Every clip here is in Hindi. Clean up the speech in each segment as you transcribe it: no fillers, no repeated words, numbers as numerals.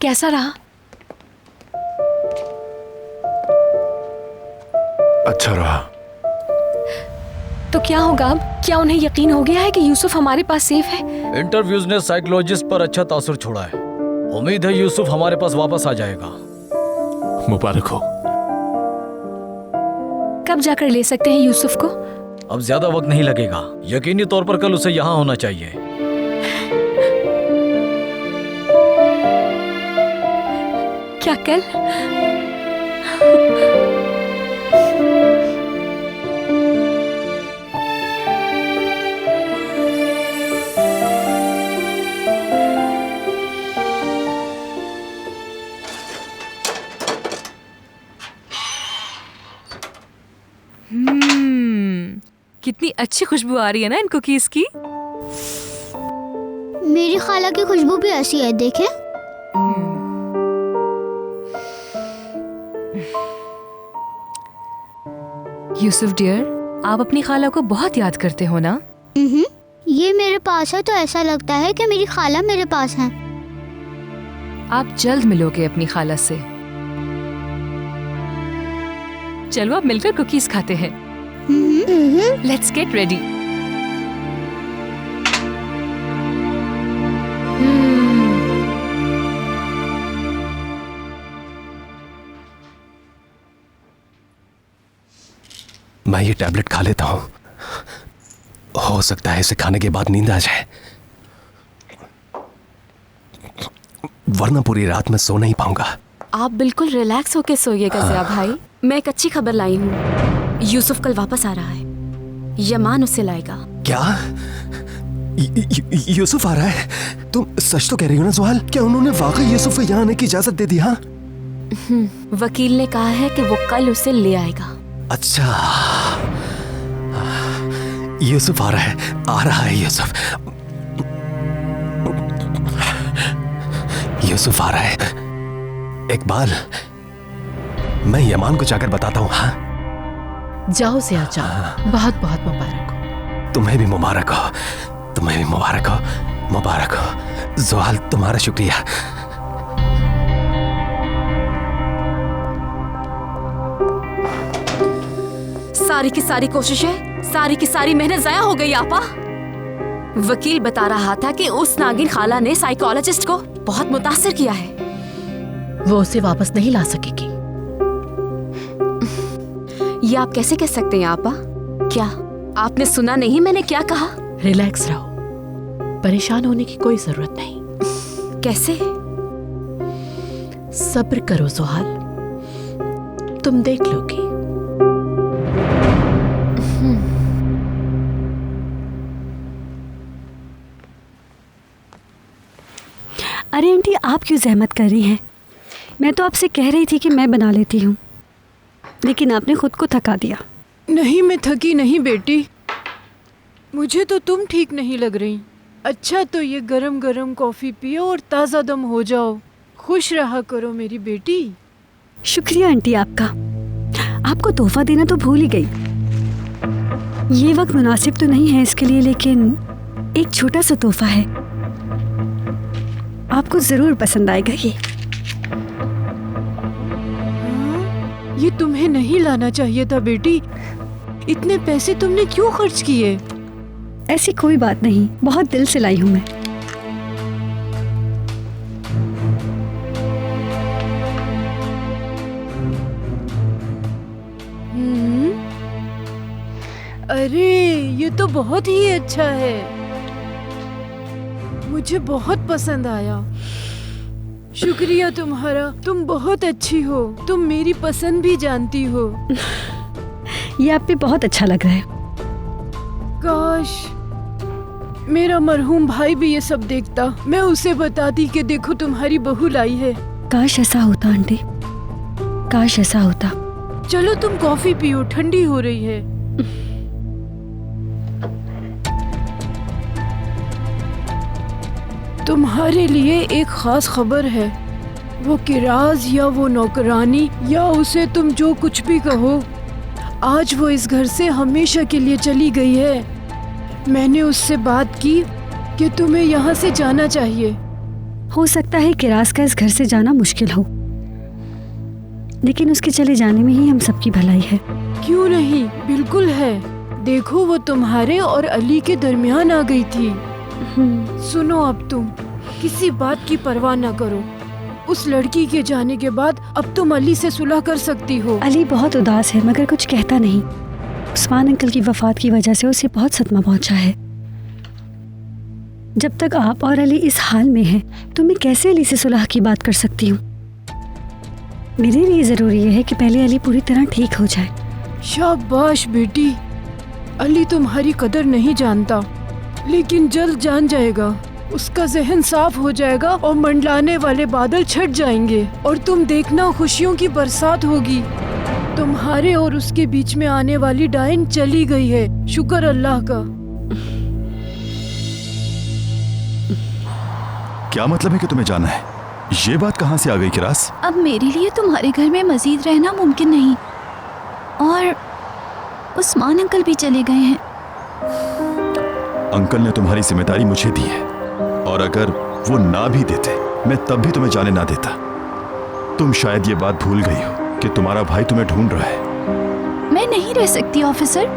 कैसा रहा? अच्छा रहा। तो क्या होगा अब? क्या उन्हें यकीन हो गया है कि यूसुफ हमारे पास सेफ है? इंटरव्यूज ने साइकोलॉजिस्ट पर अच्छा तासुर छोड़ा है। उम्मीद है यूसुफ हमारे पास वापस आ जाएगा। मुबारक हो। कब जाकर ले सकते हैं यूसुफ को? अब ज्यादा वक्त नहीं लगेगा। यकीनी तौर पर कल उसे यहाँ होना चाहिए। क्या कल? कितनी अच्छी खुशबू आ रही है ना इन कुकीज की। मेरी खाला की खुशबू भी ऐसी है, देखे। यूसुफ डियर, आप अपनी खाला को बहुत याद करते हो ना? ये मेरे पास है तो ऐसा लगता है कि मेरी खाला मेरे पास है। आप जल्द मिलोगे अपनी खाला से। चलो अब मिलकर कुकीज खाते हैं। Let's get ready. मैं ये टैबलेट खा लेता हूँ, हो सकता है इसे खाने के बाद नींद आ जाए, वरना पूरी रात में सो नहीं पाऊंगा। आप बिल्कुल रिलैक्स होके सोइएगा ज़िया भाई। मैं एक अच्छी खबर लाई हूँ। यूसुफ कल वापस आ रहा है। यमान उसे लाएगा। क्या? यूसुफ आ रहा है? तुम सच तो कह रही हो ना सुहाल? क्या उन्होंने वाकई यूसुफ को यहाँ आने की इजाजत दे दी? हाँ, वकील ने कहा है कि वो कल उसे ले आएगा। अच्छा, यूसुफ आ रहा है, आ रहा है यूसुफ। यूसुफ आ रहा है। इकबाल, मैं यमान को जाकर बताता हूँ। हाँ, जाओ ज़िया जाओ। बहुत बहुत मुबारक हो। तुम्हें भी मुबारक हो, तुम्हें भी मुबारक हो, मुबारक हो। ज़ुहाल, तुम्हारा शुक्रिया। सारी की सारी कोशिशें, सारी की सारी मेहनत जाया हो गई आपा। वकील बता रहा था कि उस नागिन खाला ने साइकोलॉजिस्ट को बहुत मुतासिर किया है। वो उसे वापस नहीं ला सकेगी। ये आप कैसे कह सकते हैं आपा? क्या आपने सुना नहीं मैंने क्या कहा? रिलैक्स रहो, परेशान होने की कोई जरूरत नहीं। कैसे? सब्र करो ज़ुहाल, तुम देख लोगी। अरे आंटी, आप क्यों जहमत कर रही हैं? मैं तो आपसे कह रही थी कि मैं बना लेती हूँ, लेकिन आपने खुद को थका दिया। नहीं, मैं थकी नहीं बेटी, मुझे तो तुम ठीक नहीं लग रही। अच्छा तो ये गरम गरम कॉफ़ी पियो और ताज़ा दम हो जाओ। खुश रहा करो मेरी बेटी। शुक्रिया आंटी आपका। आपको तोहफा देना तो भूल ही गई। ये वक्त मुनासिब तो नहीं है इसके लिए, लेकिन एक छोटा सा तोहफा है, आपको जरूर पसंद आएगा। ये तुम्हें नहीं लाना चाहिए था बेटी। इतने पैसे तुमने क्यों खर्च किए? ऐसी कोई बात नहीं, बहुत दिल से लाई हूँ मैं। अरे ये तो बहुत ही अच्छा है, मुझे बहुत पसंद आया। शुक्रिया तुम्हारा, तुम बहुत अच्छी हो, तुम मेरी पसंद भी जानती हो। ये आप पे बहुत अच्छा लग रहा है। काश मेरा मरहूम भाई भी ये सब देखता, मैं उसे बताती कि देखो तुम्हारी बहू लाई है। काश ऐसा होता आंटी, काश ऐसा होता। चलो तुम कॉफी पियो, ठंडी हो रही है। तुम्हारे लिए एक खास खबर है। वो किराज या वो नौकरानी या उसे तुम जो कुछ भी कहो, आज वो इस घर से हमेशा के लिए चली गई है। मैंने उससे बात की कि तुम्हें यहाँ से जाना चाहिए। हो सकता है किरास का इस घर से जाना मुश्किल हो, लेकिन उसके चले जाने में ही हम सबकी भलाई है। क्यों नहीं, बिल्कुल है। देखो वो तुम्हारे और अली के दरमियान आ गई थी। सुनो, अब तुम किसी बात की परवाह न करो। उस लड़की के जाने के बाद अब तुम अली से सुलह कर सकती हो। अली बहुत उदास है मगर कुछ कहता नहीं। उस्मान अंकल की वफात की वजह से उसे बहुत सदमा पहुंचा है। जब तक आप और अली इस हाल में हैं, तो मैं कैसे अली से सुलह की बात कर सकती हूँ? मेरे लिए जरूरी है कि पहले अली पूरी तरह ठीक हो जाए। शाबाश बेटी। अली तुम्हारी कदर नहीं जानता, लेकिन जल्द जान जाएगा। उसका जहन साफ हो जाएगा और मंडलाने वाले बादल छट जाएंगे और तुम देखना खुशियों की बरसात होगी। तुम्हारे और उसके बीच में आने वाली डायन चली गई है, शुक्र अल्लाह का। क्या मतलब है कि तुम्हें जाना है? ये बात कहाँ से आ गई किरास? अब मेरे लिए तुम्हारे घर में मजीद रहना मुमकिन नहीं, और उस्मान अंकल भी चले गए हैं। अंकल ने तुम्हारी जिम्मेदारी मुझे दी है, और अगर वो ना भी देते मैं तब भी तुम्हें जाने ना देता। तुम शायद ये बात भूल गई हो कि तुम्हारा भाई तुम्हें ढूंढ रहा है। मैं नहीं रह सकती ऑफिसर।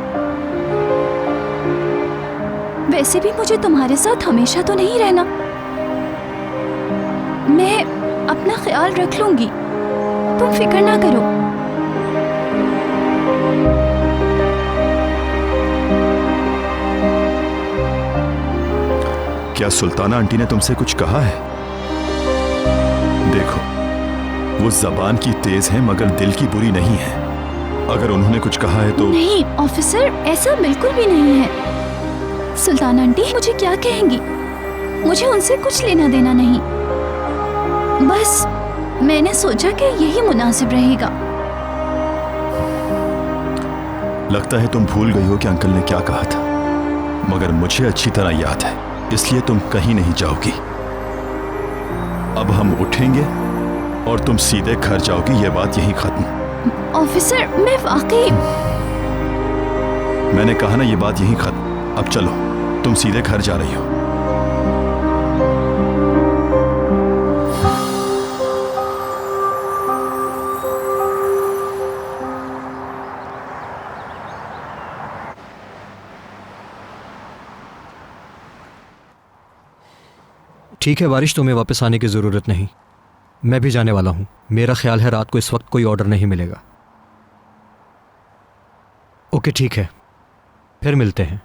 वैसे भी मुझे तुम्हारे साथ हमेशा तो नहीं रहना। मैं अपना ख्याल रख लूंगी, तुम फिक्र ना करो। क्या सुल्ताना आंटी ने तुमसे कुछ कहा है? देखो, वो जबान की तेज है मगर दिल की बुरी नहीं है। अगर उन्होंने कुछ कहा है तो... नहीं ऑफिसर, ऐसा बिल्कुल भी नहीं है। सुल्ताना आंटी मुझे क्या कहेंगी, मुझे उनसे कुछ लेना देना नहीं। बस मैंने सोचा कि यही मुनासिब रहेगा। लगता है तुम भूल गई हो कि अंकल ने क्या कहा था, मगर मुझे अच्छी तरह याद है, इसलिए तुम कहीं नहीं जाओगी। अब हम उठेंगे और तुम सीधे घर जाओगी, ये बात यही खत्म। ऑफिसर मैं वाकई... मैंने कहा ना, ये बात यही खत्म। अब चलो, तुम सीधे घर जा रही हो। ठीक है बारिश, तुम्हें वापस आने की ज़रूरत नहीं। मैं भी जाने वाला हूँ। मेरा ख्याल है रात को इस वक्त कोई ऑर्डर नहीं मिलेगा। ओके ठीक है, फिर मिलते हैं।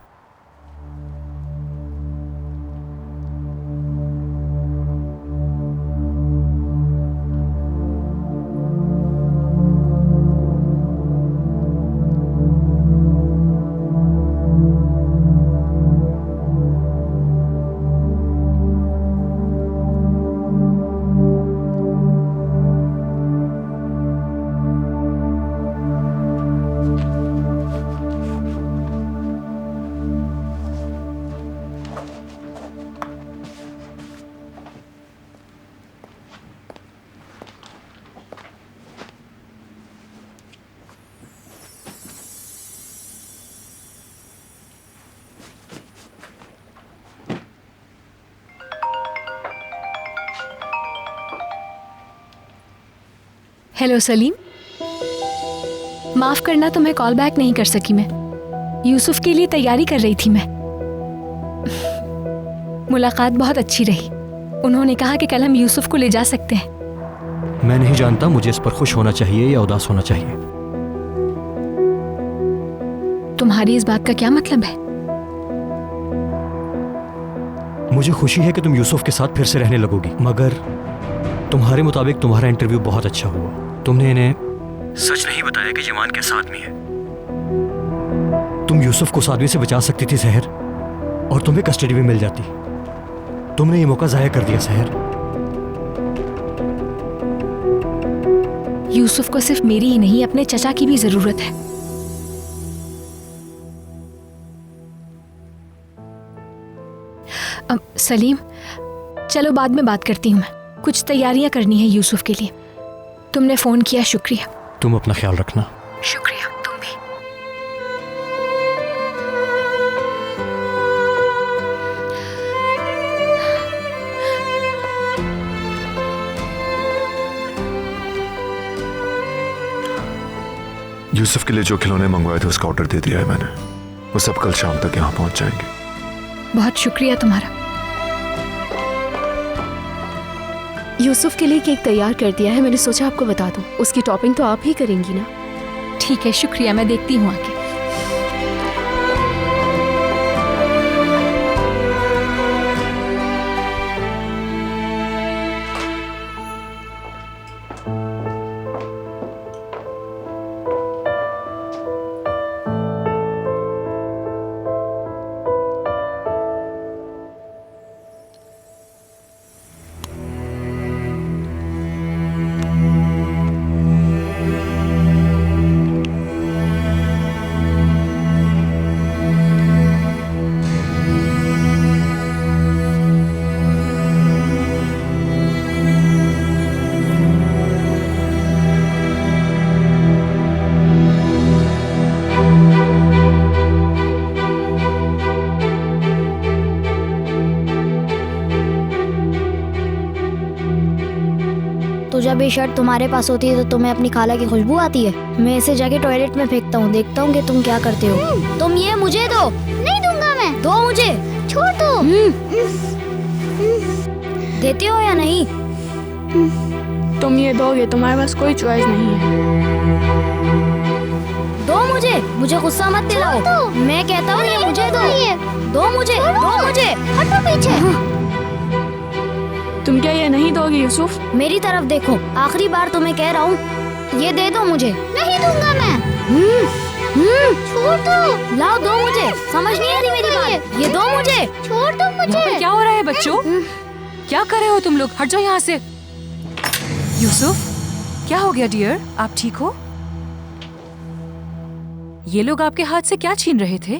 हेलो सलीम, माफ करना तुम्हें कॉल बैक नहीं कर सकी। मैं यूसुफ के लिए तैयारी कर रही थी। मैं मुलाकात बहुत अच्छी रही। उन्होंने कहा कि कल हम यूसुफ को ले जा सकते हैं। मैं नहीं जानता मुझे इस पर खुश होना चाहिए या उदास होना चाहिए। तुम्हारी इस बात का क्या मतलब है? मुझे खुशी है कि तुम यूसुफ के साथ फिर से रहने लगोगी, मगर तुम्हारे मुताबिक तुम्हारा इंटरव्यू बहुत अच्छा हुआ। तुमने इन्हें सच नहीं बताया कि जमान कैसा आदमी है। तुम यूसुफ को उस आदमी से बचा सकती थी सहर, और तुम्हें कस्टडी भी मिल जाती। तुमने ये मौका जाया कर दिया सहर। यूसुफ को सिर्फ मेरी ही नहीं, अपने चचा की भी जरूरत है। सलीम, चलो बाद में बात करती हूँ। मैं कुछ तैयारियां करनी है यूसुफ के लिए। तुमने फोन किया, शुक्रिया। तुम अपना ख्याल रखना। शुक्रिया, तुम भी। यूसुफ के लिए जो खिलौने मंगवाए थे उसका ऑर्डर दे दिया है मैंने। वो सब कल शाम तक यहाँ पहुंच जाएंगे। बहुत शुक्रिया तुम्हारा। यूसुफ के लिए केक तैयार कर दिया है, मैंने सोचा आपको बता दूं। उसकी टॉपिंग तो आप ही करेंगी ना? ठीक है, शुक्रिया, मैं देखती हूँ आके। तो जब ये शर्ट तुम्हारे पास होती है तो तुम्हें अपनी खाला की खुशबू आती है। मैं इसे जाके टॉयलेट में फेंकता हूँ, देखता हूँ कि तुम क्या करते हो। तुम ये मुझे दो। नहीं दूंगा मैं। दो मुझे। छोड़ दो। देते हो या नहीं? तुम ये दोगे, तुम्हारे पास कोई चॉइस नहीं है। दो मुझे गुस्सा मत दिलाओ। मैं कहता हूँ ये मुझे दो। दो मुझे। हटो पीछे। तुम क्या ये नहीं दोगे यूसुफ? मेरी तरफ देखो, आखिरी बार तुम्हें कह रहा हूँ, ये दे दो मुझे। नहीं दूंगा मैं। छोड़ दो। लाओ, दो मुझे। समझ नहीं आ रही मेरी बात? ये दो मुझे। छोड़ दो मुझे। यहाँ पर क्या हो रहा है बच्चों? क्या कर रहे हो तुम लोग? हट जाओ यहाँ से। यूसुफ, क्या हो गया डियर? आप ठीक हो? ये लोग आपके हाथ से क्या छीन रहे थे?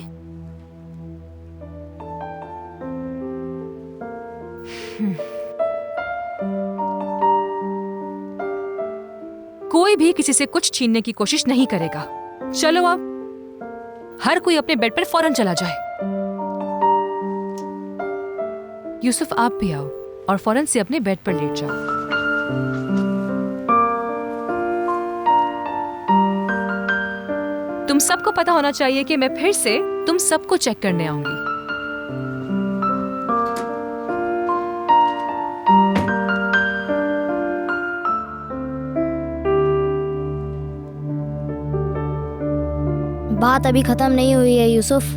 कोई भी किसी से कुछ छीनने की कोशिश नहीं करेगा। चलो अब हर कोई अपने बेड पर फौरन चला जाए। यूसुफ, आप भी आओ और फौरन से अपने बेड पर लेट जाओ। तुम सबको पता होना चाहिए कि मैं फिर से तुम सबको चेक करने आऊंगी। बात अभी खत्म नहीं हुई है यूसुफ।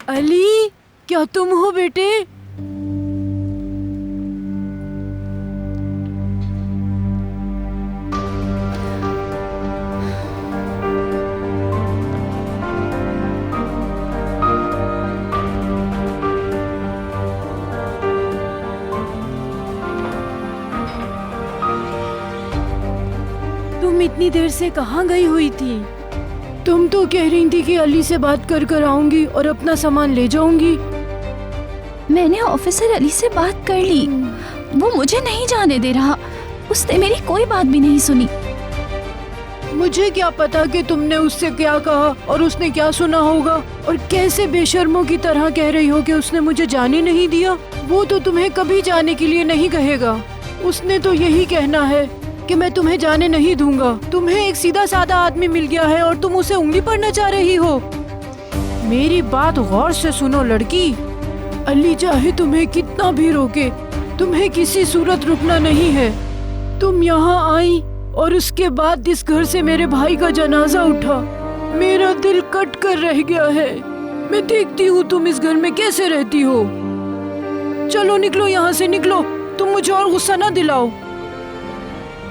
अली, क्या तुम हो बेटे? तुम इतनी देर से कहाँ गई हुई थी? तुम तो कह रही थी कि अली से बात कर आऊंगी और अपना सामान ले जाऊंगी। मैंने ऑफिसर अली से बात कर ली, वो मुझे नहीं जाने दे रहा। उसने मेरी कोई बात भी नहीं सुनी। मुझे क्या पता कि तुमने उससे क्या कहा और उसने क्या सुना होगा, और कैसे बेशर्मों की तरह कह रही हो कि उसने मुझे जाने नहीं दिया। वो तो तुम्हें कभी जाने के लिए नहीं कहेगा। उसने तो यही कहना है कि मैं तुम्हें जाने नहीं दूंगा। तुम्हें एक सीधा साधा आदमी मिल गया है और तुम उसे उंगली पड़ना चाह रही हो। मेरी बात गौर से सुनो लड़की। अली चाहे तुम्हें कितना भी रोके, तुम्हें किसी सूरत रुकना नहीं है। तुम यहाँ आई और उसके बाद इस घर से मेरे भाई का जनाजा उठा। मेरा दिल कट कर रह गया है। मैं देखती हूँ तुम इस घर में कैसे रहती हो। चलो निकलो यहाँ से, निकलो। तुम मुझे और गुस्सा ना दिलाओ।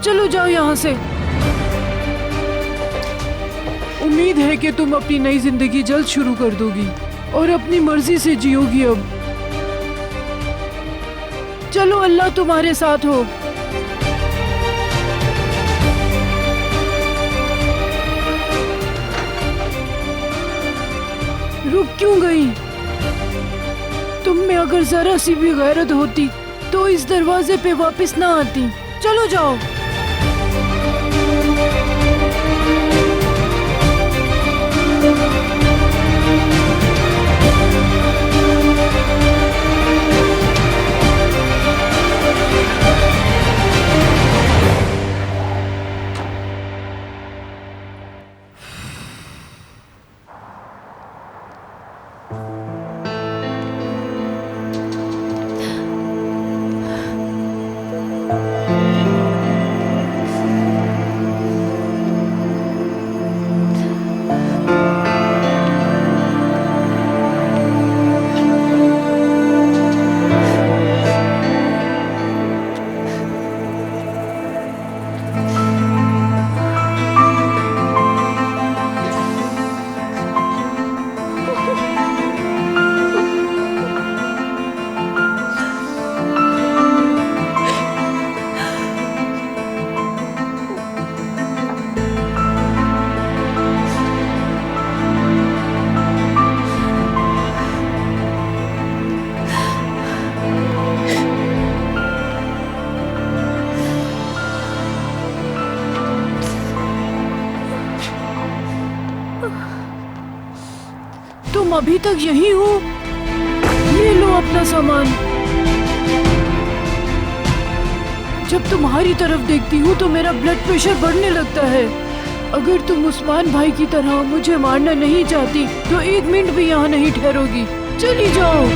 चलो जाओ यहाँ से। उम्मीद है कि तुम अपनी नई जिंदगी जल्द शुरू कर दोगी और अपनी मर्जी से जियोगी अब। चलो, अल्लाह तुम्हारे साथ हो। रुक क्यों गई? तुम में अगर जरा सी भी गैरत होती तो इस दरवाजे पे वापस ना आती। चलो जाओ। तुम अभी तक यहीं हो? ये लो अपना सामान। जब तुम्हारी तरफ देखती हूँ तो मेरा ब्लड प्रेशर बढ़ने लगता है। अगर तुम उस्मान भाई की तरह मुझे मारना नहीं चाहती तो 1 मिनट भी यहाँ नहीं ठहरोगी। चली जाओ।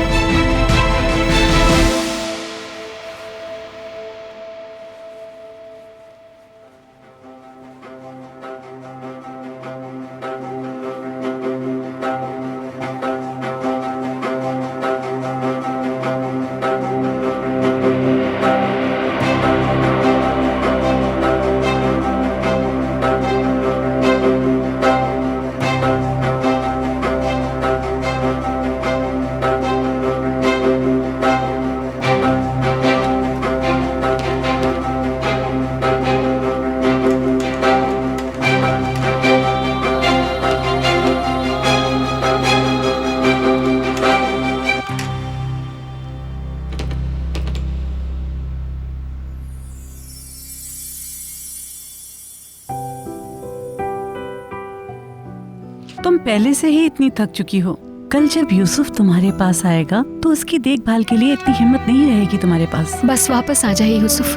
तुम पहले से ही इतनी थक चुकी हो। कल जब यूसुफ तुम्हारे पास आएगा तो उसकी देखभाल के लिए इतनी हिम्मत नहीं रहेगी तुम्हारे पास। बस वापस आ जाइए यूसुफ,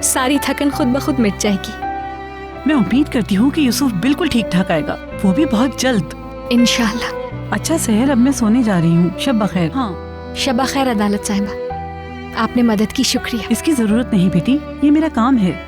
सारी थकन खुद ब खुद मिट जाएगी। मैं उम्मीद करती हूँ कि यूसुफ बिल्कुल ठीक ठाक आएगा, वो भी बहुत जल्द, इंशाल्लाह। अच्छा सहर, अब मैं सोने जा रही हूँ। शब बखैर। हाँ, शब बखैर अदालत साहिबा, आपने मदद की शुक्रिया। इसकी जरूरत नहीं बेटी, ये मेरा काम है।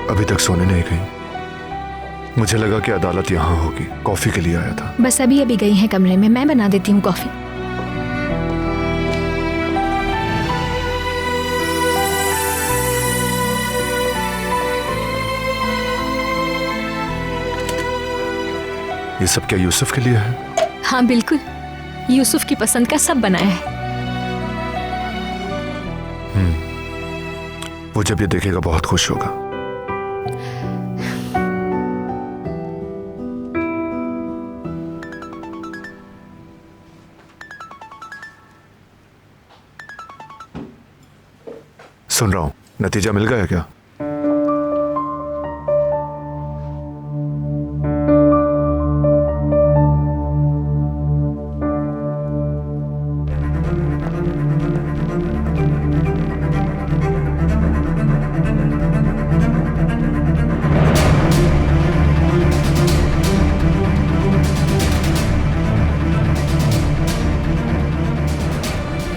अभी तक सोने नहीं गई। मुझे लगा कि अदालत यहाँ होगी, कॉफी के लिए आया था। बस अभी अभी गई हैं कमरे में, मैं बना देती हूँ कॉफी। ये सब क्या यूसुफ के लिए है? हाँ बिल्कुल, यूसुफ की पसंद का सब बनाया है। वो जब ये देखेगा बहुत खुश होगा। सुन रहा हूं, नतीजा मिल गया क्या?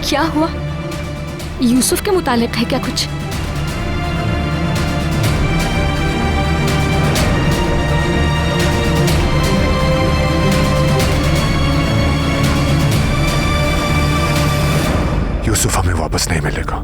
क्या हुआ? यूसुफ के मुतालिक है क्या कुछ? वापस नहीं मिलेगा।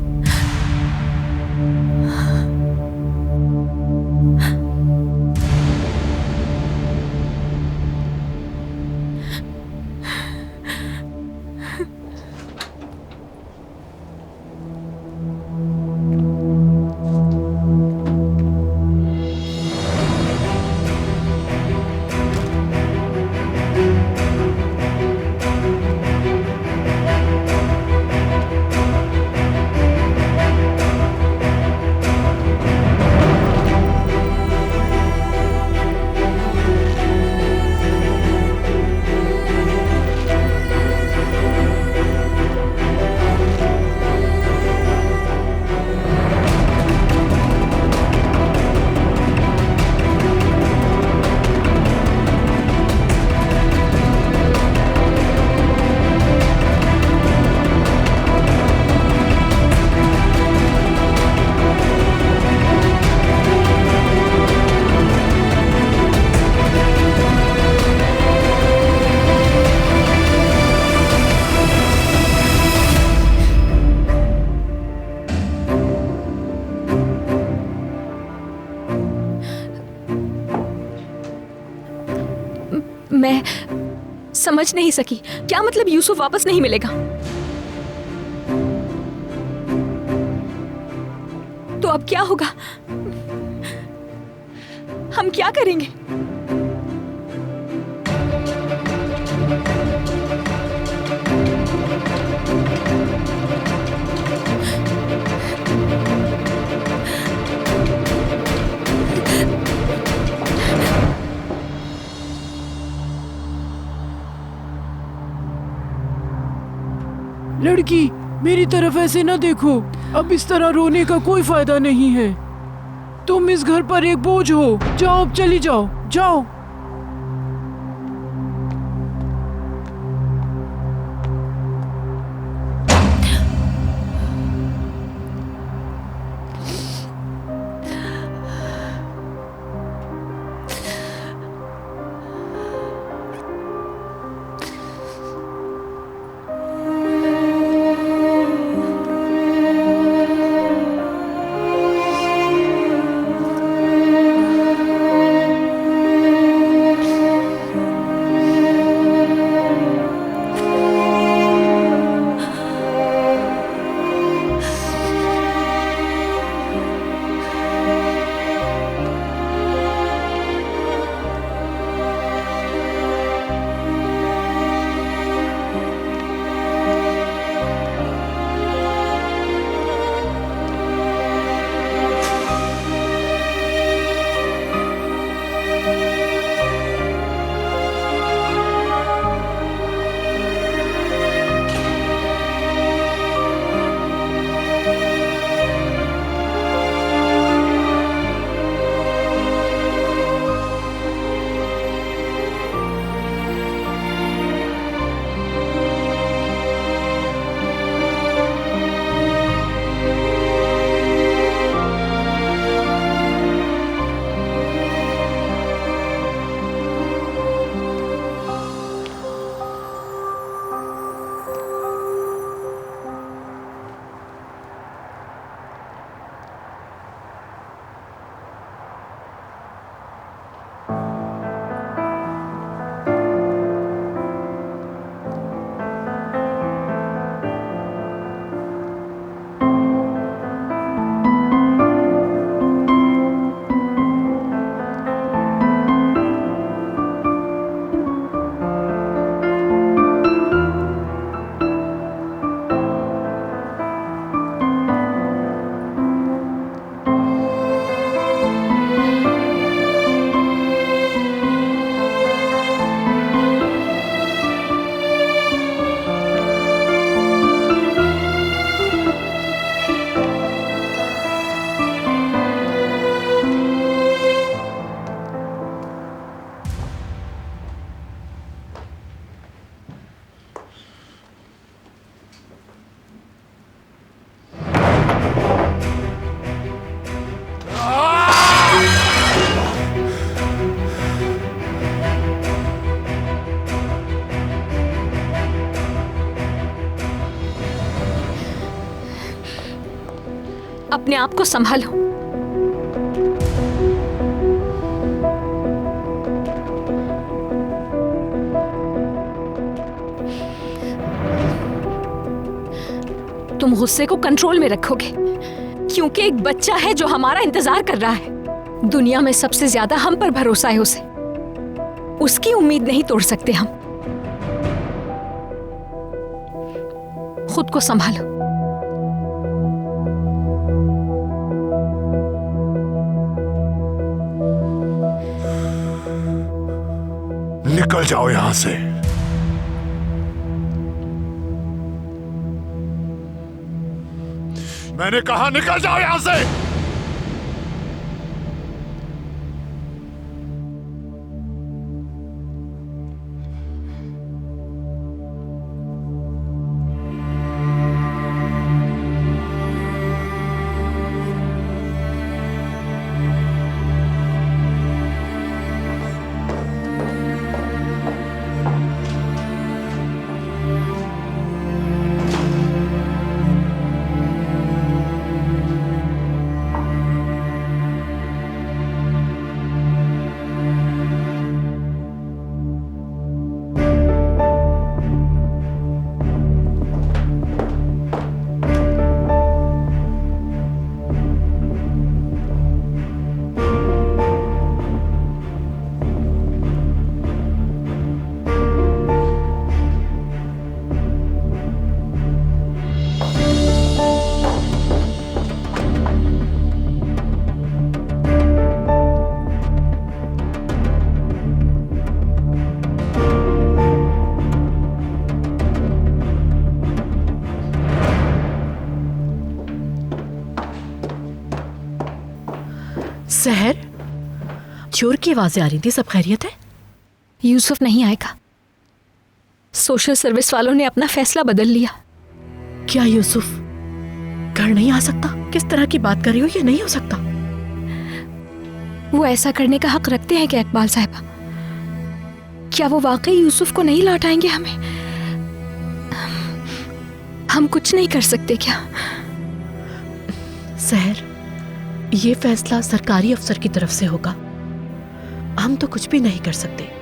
मैं समझ नहीं सकी, क्या मतलब यूसुफ वापस नहीं मिलेगा? तो अब क्या होगा? हम क्या करेंगे? लड़की, मेरी तरफ ऐसे ना देखो। अब इस तरह रोने का कोई फायदा नहीं है। तुम इस घर पर एक बोझ हो। जाओ, अब चली जाओ, जाओ। अपने आप को संभालो। तुम गुस्से को कंट्रोल में रखोगे क्योंकि एक बच्चा है जो हमारा इंतजार कर रहा है। दुनिया में सबसे ज्यादा हम पर भरोसा है उसे, उसकी उम्मीद नहीं तोड़ सकते हम। खुद को संभालो। निकल जाओ यहां से। मैंने कहा निकल जाओ यहां से। सहर, चोर की आवाजें आ रही थी, सब खैरियत है? यूसुफ नहीं आएगा। सोशल सर्विस वालों ने अपना फैसला बदल लिया। क्या यूसुफ घर नहीं आ सकता? किस तरह की बात कर रही हो? ये नहीं हो सकता। वो ऐसा करने का हक रखते हैं क्या इकबाल साहिबा? क्या वो वाकई यूसुफ को नहीं लौटाएंगे हमें? हम कुछ नहीं कर सकते क्या? सहर, ये फैसला सरकारी अफसर की तरफ से होगा, हम तो कुछ भी नहीं कर सकते।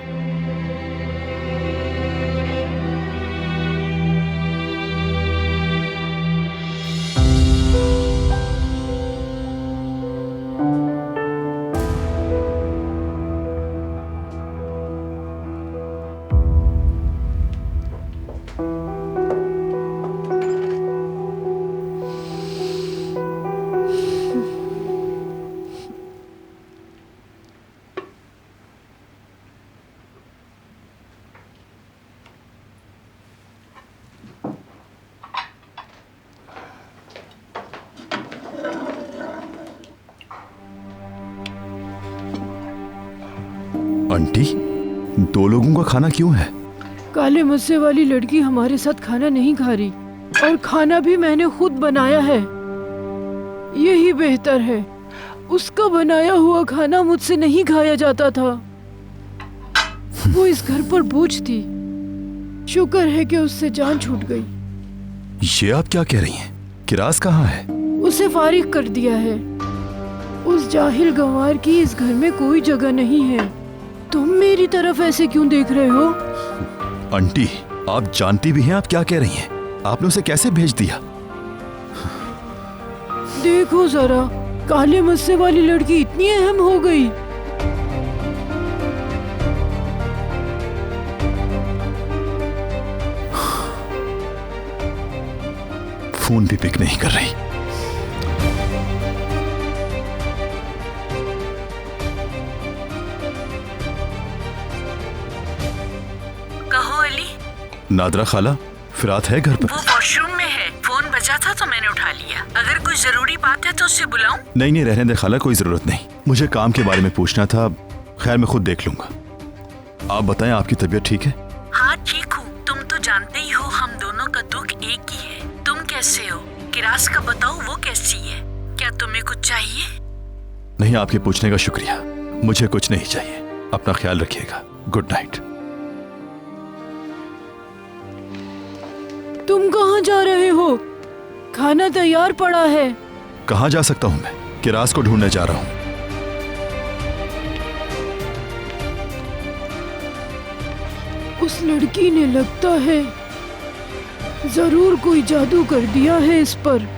आंटी, 2 लोगों का खाना क्यों है? काले मुस्से वाली लड़की हमारे साथ खाना नहीं खा रही, और खाना भी मैंने खुद बनाया है। यही बेहतर है। उसका बनाया हुआ खाना मुझसे नहीं खाया जाता था। वो इस घर पर बोझ थी। शुक्र है कि उससे जान छूट गई। ये आप क्या कह रही हैं? किरास कहाँ है? उसे फारिग कर दिया है। उस जाहिल गंवार की इस घर में कोई जगह नहीं है। तुम मेरी तरफ ऐसे क्यों देख रहे हो? आंटी, आप जानती भी हैं आप क्या कह रही हैं। आपने उसे कैसे भेज दिया? देखो जरा, काले मुस्से वाली लड़की इतनी अहम हो गई। फोन भी पिक नहीं कर रही। कहो अली। नादरा खाला, फिरात है घर पर? वो वॉशरूम में है। फोन बजा था तो मैंने उठा लिया। अगर कोई जरूरी बात है तो उससे बुलाऊं? नहीं, रहने दे खाला, कोई जरूरत नहीं। मुझे काम के बारे में पूछना था। खैर, मैं खुद देख लूंगा। आप बताएं, आपकी तबीयत ठीक है? हाँ, ठीक हूँ। तुम तो जानते ही हो हम दोनों का दुख एक ही है। तुम कैसे हो? किरास का बताओ, वो कैसी है? क्या तुम्हें कुछ चाहिए? नहीं, आपके पूछने का शुक्रिया। मुझे कुछ नहीं चाहिए। अपना ख्याल रखिएगा। Good night. तुम कहाँ जा रहे हो? खाना तैयार पड़ा है। कहाँ जा सकता हूं मैं? किरास को ढूंढने जा रहा हूं। उस लड़की ने लगता है जरूर कोई जादू कर दिया है इस पर।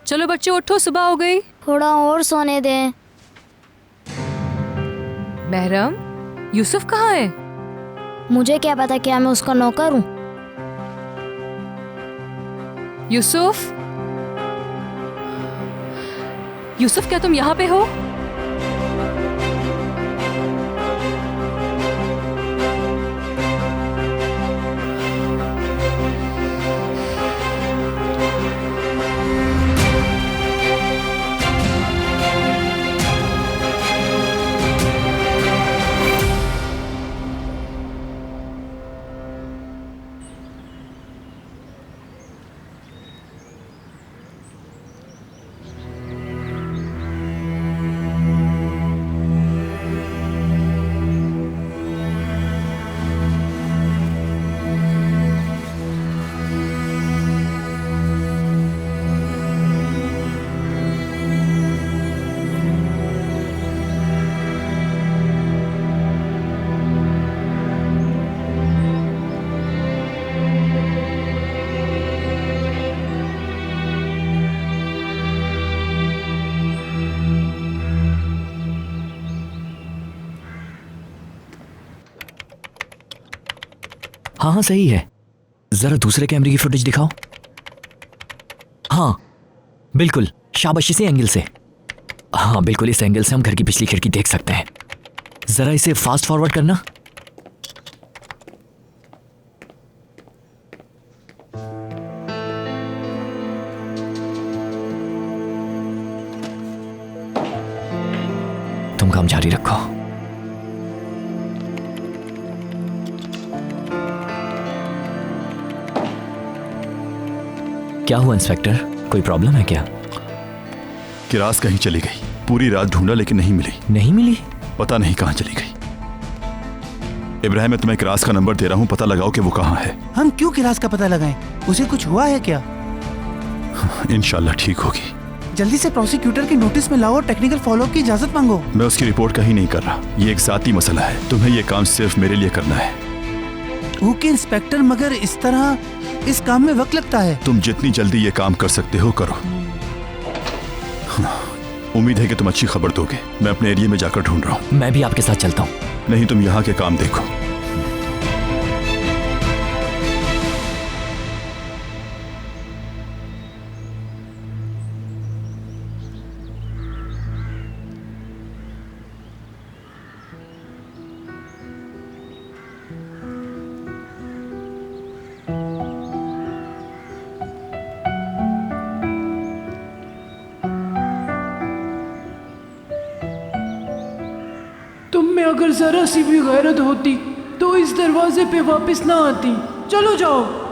चलो बच्चे उठो, सुबह हो गई। थोड़ा और सोने दें। महरम, यूसुफ कहाँ है? मुझे क्या पता, क्या मैं उसका नौकर हूँ? यूसुफ, यूसुफ क्या तुम यहाँ पे हो? हाँ हाँ सही है, जरा दूसरे कैमरे की फुटेज दिखाओ। हाँ बिल्कुल, शाबाश, इसी एंगल से। हाँ बिल्कुल, इस एंगल से हम घर की पिछली खिड़की देख सकते हैं। जरा इसे फास्ट फॉरवर्ड करना। तुम काम जारी रखो। क्या हुआ इंस्पेक्टर, कोई प्रॉब्लम है क्या? किरास कहीं चली गई, पूरी रात ढूंढा लेकिन नहीं मिली। नहीं मिली? पता नहीं कहां चली गई। इब्राहिम, मैं तुम्हें किरास का नंबर दे रहा हूं, पता लगाओ कि वो कहां है। हम क्यों किरास का पता लगाएं? उसे कुछ हुआ है क्या? इंशाल्लाह ठीक होगी। जल्दी से प्रोसिक्यूटर की नोटिस में लाओ और टेक्निकल फॉलोअप की इजाजत मांगो। मैं उसकी रिपोर्ट का ही नहीं कर रहा, ये एक जाती मसला है। तुम्हें ये काम सिर्फ मेरे लिए करना है। ओके इंस्पेक्टर, मगर इस तरह इस काम में वक्त लगता है। तुम जितनी जल्दी ये काम कर सकते हो करो। उम्मीद है कि तुम अच्छी खबर दोगे। मैं अपने एरिया में जाकर ढूंढ रहा हूँ। मैं भी आपके साथ चलता हूँ। नहीं, तुम यहाँ के काम देखो। तुम में अगर जरा सी भी गैरत होती तो इस दरवाजे पे वापस ना आती। चलो जाओ।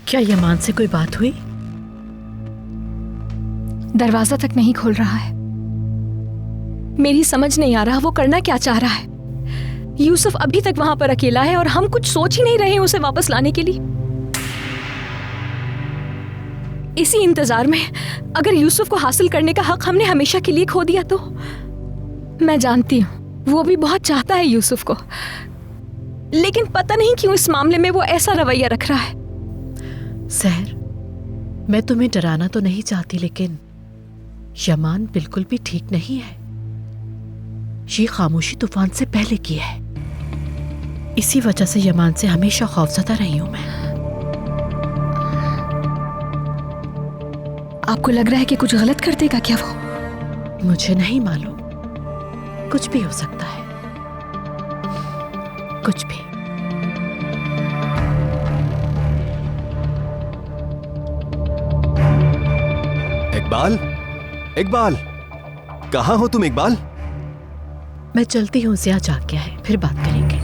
क्या यमान से कोई बात हुई? दरवाजा तक नहीं खोल रहा है। मेरी समझ नहीं आ रहा वो करना क्या चाह रहा है। यूसुफ अभी तक वहां पर अकेला है और हम कुछ सोच ही नहीं रहे हैं उसे वापस लाने के लिए। इसी इंतजार में अगर यूसुफ को हासिल करने का हक हमने हमेशा के लिए खो दिया तो। मैं जानती हूँ वो भी बहुत चाहता है यूसुफ को, लेकिन पता नहीं क्यों इस मामले में वो ऐसा रवैया रख रहा है। सहर, मैं तुम्हें डराना तो नहीं चाहती, लेकिन यमान बिल्कुल भी ठीक नहीं है। ये खामोशी तूफान से पहले की है। इसी वजह से यमान से हमेशा खौफजदा रही हूं मैं। आपको लग रहा है कि कुछ गलत कर देगा क्या वो? मुझे नहीं मालूम, कुछ भी हो सकता है, कुछ भी। इकबाल, इकबाल, कहाँ हो तुम इकबाल? मैं चलती हूँ, ज़िया जाग गया है, फिर बात करेंगे।